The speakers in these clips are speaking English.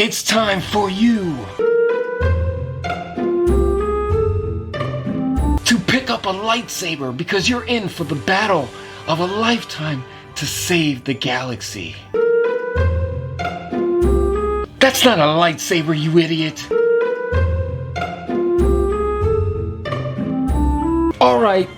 It's time for you to pick up a lightsaber because you're in for the battle of a lifetime to save the galaxy. That's not a lightsaber, you idiot. Alright,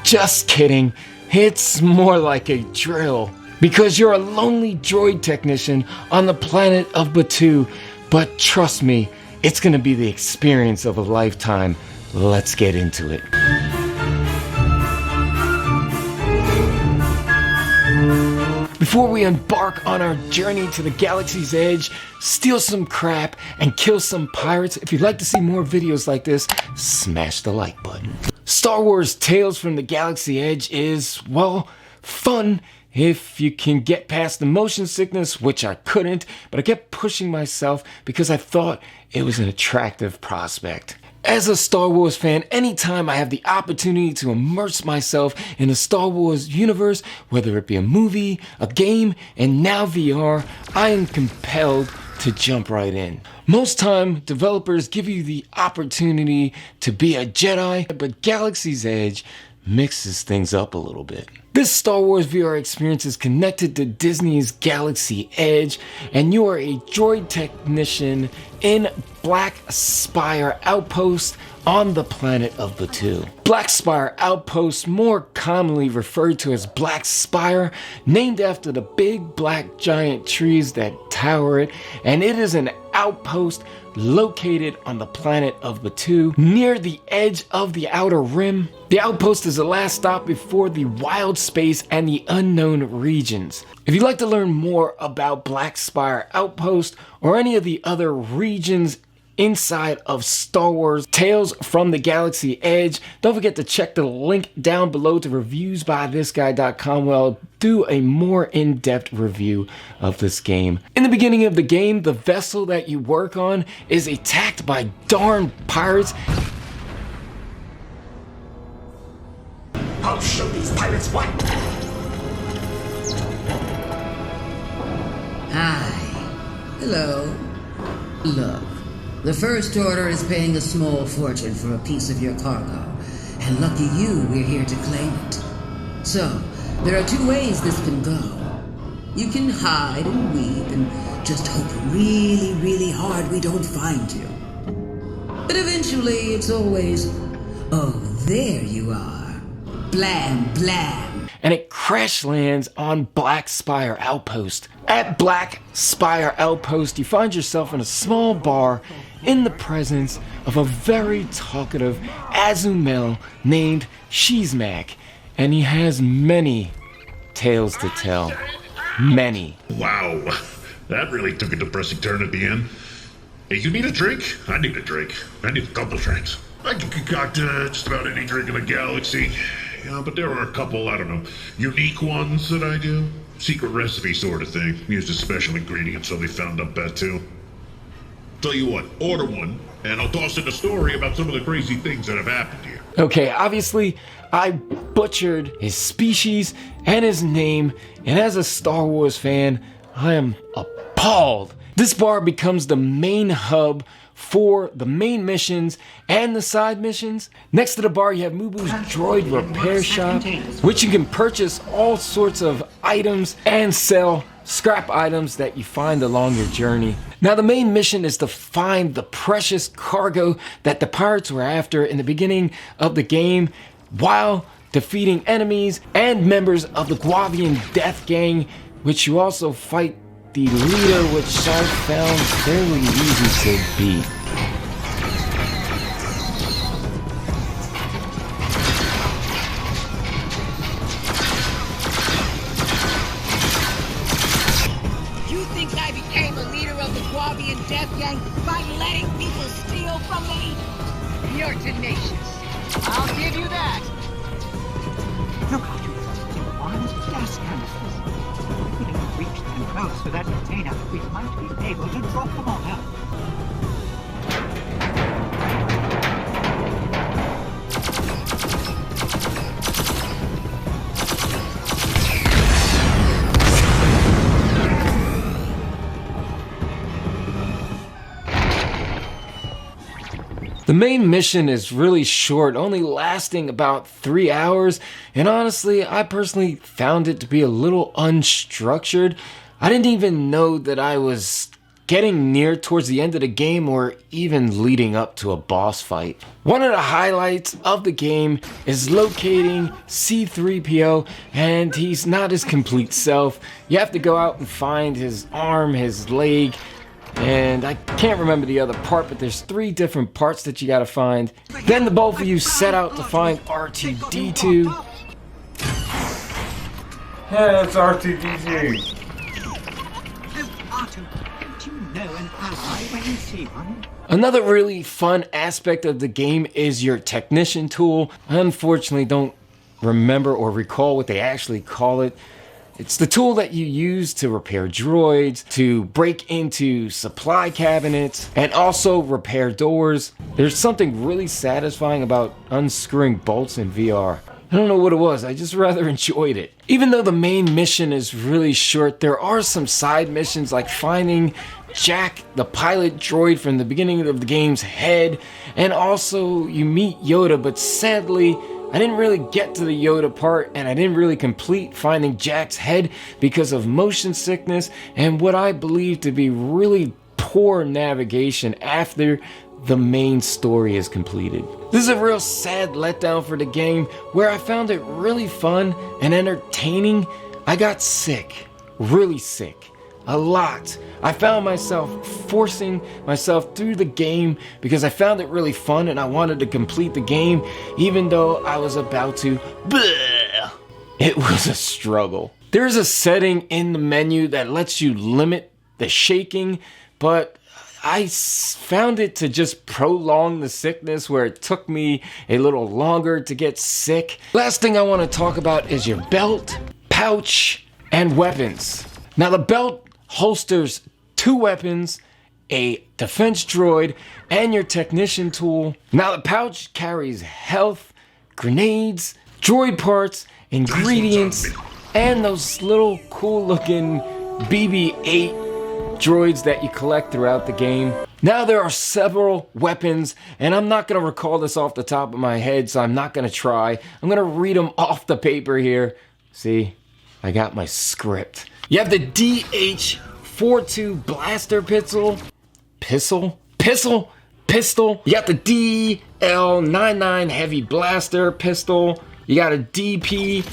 just kidding. It's more like a drill. Because you're a lonely droid technician on the planet of Batuu. But trust me, it's gonna be the experience of a lifetime. Let's get into it. Before we embark on our journey to the galaxy's edge, steal some crap, and kill some pirates, if you'd like to see more videos like this, smash the like button. Star Wars Tales from the Galaxy Edge is, well, fun if you can get past the motion sickness, which I couldn't, but I kept pushing myself because I thought it was an attractive prospect. As a Star Wars fan, anytime I have the opportunity to immerse myself in the Star Wars universe, whether it be a movie, a game, and now VR, I am compelled to jump right in. Most time, developers give you the opportunity to be a Jedi, but Galaxy's Edge mixes things up a little bit. This Star Wars VR experience is connected to Disney's Galaxy Edge, and you are a droid technician in Black Spire Outpost on the planet of Batuu. Black Spire Outpost, more commonly referred to as Black Spire, named after the big black giant trees that tower it, and it is an outpost located on the planet of Batuu, near the edge of the Outer Rim. The outpost is the last stop before the wild space and the unknown regions. If you'd like to learn more about Black Spire Outpost or any of the other regions inside of Star Wars Tales from the Galaxy Edge, don't forget to check the link down below to reviewsbythisguy.com where I'll do a more in-depth review of this game. In the beginning of the game, the vessel that you work on is attacked by darn pirates. I'll show these pirates what. Hi. Hello. Look. The First Order is paying a small fortune for a piece of your cargo, and lucky you, we're here to claim it. So, there are two ways this can go. You can hide and weep and just hope really, really hard we don't find you. But eventually, it's always, oh, there you are. Blam, blam. And it crash lands on Black Spire Outpost. At Black Spire Outpost, you find yourself in a small bar in the presence of a very talkative Azumel named Shizmak, and he has many tales to tell. Many. Wow, that really took a depressing turn at the end. Hey, you need a drink? I need a drink. I need a couple drinks. I can concoct just about any drink in the galaxy. Yeah, but there are a couple, I don't know, unique ones that I do. Secret recipe sort of thing. Used a special ingredient so they found up that too. Tell you what, order one, and I'll toss in a story about some of the crazy things that have happened here. Okay, obviously, I butchered his species and his name, and as a Star Wars fan, I am appalled. This bar becomes the main hub for the main missions and the side missions. Next to the bar, you have Mubu's Droid Repair Shop, which you can purchase all sorts of items and sell scrap items that you find along your journey. Now, the main mission is to find the precious cargo that the pirates were after in the beginning of the game while defeating enemies and members of the Guavian Death Gang, which you also fight the leader, which I found fairly easy to beat. You think I became a leader of the Guavian Death Gang by letting people steal from me? You're tenacious. I'll give you that. Look how you steal arms, gas canisters. If we didn't reach them close to that container, we might be able to drop them on her. The main mission is really short, only lasting about 3 hours, and honestly, I personally found it to be a little unstructured. I didn't even know that I was getting near towards the end of the game or even leading up to a boss fight. One of the highlights of the game is locating C-3PO, and he's not his complete self. You have to go out and find his arm, his leg, and I can't remember the other part, but there's 3 different parts that you gotta find. Then the both of you set out to find R2-D2. Yeah, it's R2-D2. Artu, don't you know an ally when you see one? Another really fun aspect of the game is your technician tool. I unfortunately don't remember or recall what they actually call it. It's the tool that you use to repair droids, to break into supply cabinets, and also repair doors. There's something really satisfying about unscrewing bolts in VR. I don't know what it was, I just rather enjoyed it. Even though the main mission is really short, there are some side missions like finding Jack, the pilot droid from the beginning of the game's head, and also you meet Yoda, but sadly, I didn't really get to the Yoda part, and I didn't really complete finding Jack's head because of motion sickness and what I believe to be really poor navigation after the main story is completed. This is a real sad letdown for the game. Where I found it really fun and entertaining, I got sick, really sick, a lot. I found myself forcing myself through the game because I found it really fun and I wanted to complete the game even though I was about to. Bleh. It was a struggle. There's a setting in the menu that lets you limit the shaking, but I found it to just prolong the sickness where it took me a little longer to get sick. Last thing I want to talk about is your belt, pouch, and weapons. Now the belt holsters 2 weapons, a defense droid, and your technician tool. Now the pouch carries health, grenades, droid parts, ingredients, and those little cool looking BB-8 droids that you collect throughout the game. Now there are several weapons, and I'm not going to recall this off the top of my head, so I'm not going to try. I'm going to read them off the paper here. See, I got my script. You have the DH-42 blaster pistol. You got the DL-99 heavy blaster pistol. You got a DP-64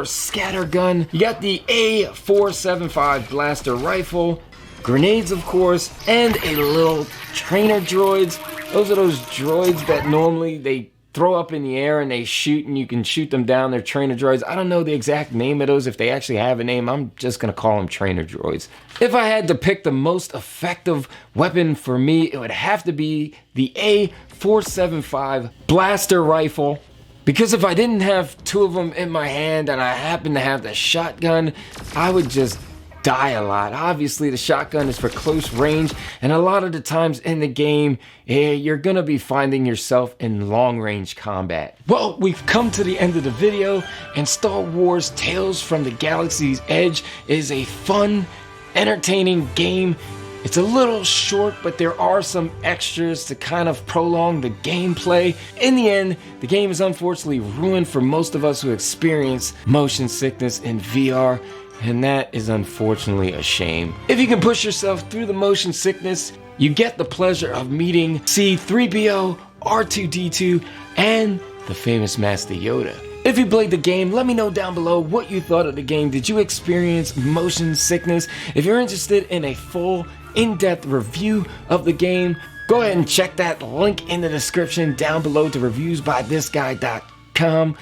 scattergun. You got the A-475 blaster rifle. Grenades, of course, and a little trainer droids. Those are those droids that normally they throw up in the air and they shoot and you can shoot them down. They're trainer droids. I don't know the exact name of those. If they actually have a name, I'm just gonna call them trainer droids. If I had to pick the most effective weapon for me, it would have to be the A-475 blaster rifle. Because if I didn't have 2 of them in my hand and I happened to have the shotgun, I would just die a lot. Obviously, the shotgun is for close range, and a lot of the times in the game, you're gonna be finding yourself in long-range combat. Well, we've come to the end of the video, and Star Wars Tales from the Galaxy's Edge is a fun, entertaining game. It's a little short, but there are some extras to kind of prolong the gameplay. In the end, the game is unfortunately ruined for most of us who experience motion sickness in VR, and that is unfortunately a shame. If you can push yourself through the motion sickness, you get the pleasure of meeting C-3PO, R2-D2, and the famous Master Yoda. If you played the game, let me know down below what you thought of the game. Did you experience motion sickness? If you're interested in a full, in-depth review of the game, go ahead and check that link in the description down below to reviewsbythisguy.com.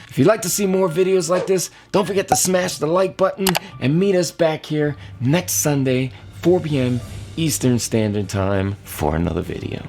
If you'd like to see more videos like this, don't forget to smash the like button and meet us back here next Sunday, 4 p.m. Eastern Standard Time for another video.